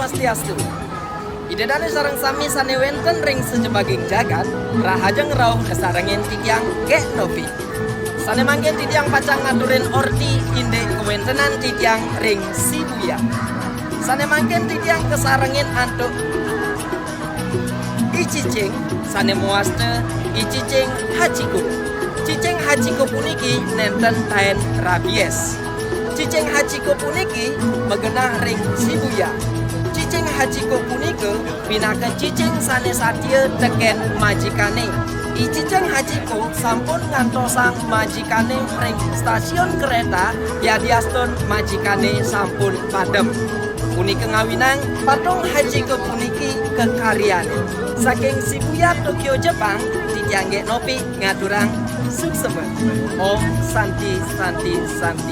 Swastiastu. Idedane sareng sami sane wenten ring sejebaging jagat, rahajeng rauh kesarengin titiang Gek Novi. Sane manggen titiang pacang ngaturin orti inde kewentenan titiang ring Shibuya. Sane manggen titiang kesarengin antuk Icicing sane muaste Icicing Hachiko. Cicing Hachiko puniki nenten taen rabies. Cicing Hachiko puniki megenah ring Shibuya. Cicing Hachiko punika pinaka cicing sane satya teken majikane. Icicing Hachiko sampun ngantosang majikane ring stasiun kereta yadiaston majikane sampun padem. Punika ngawinang patung Hachiko puniki kekaryane. Saking Shibuya Tokyo Jepang, titiang Gek Novi ngaturang suksema. Om Santi Santi Santi.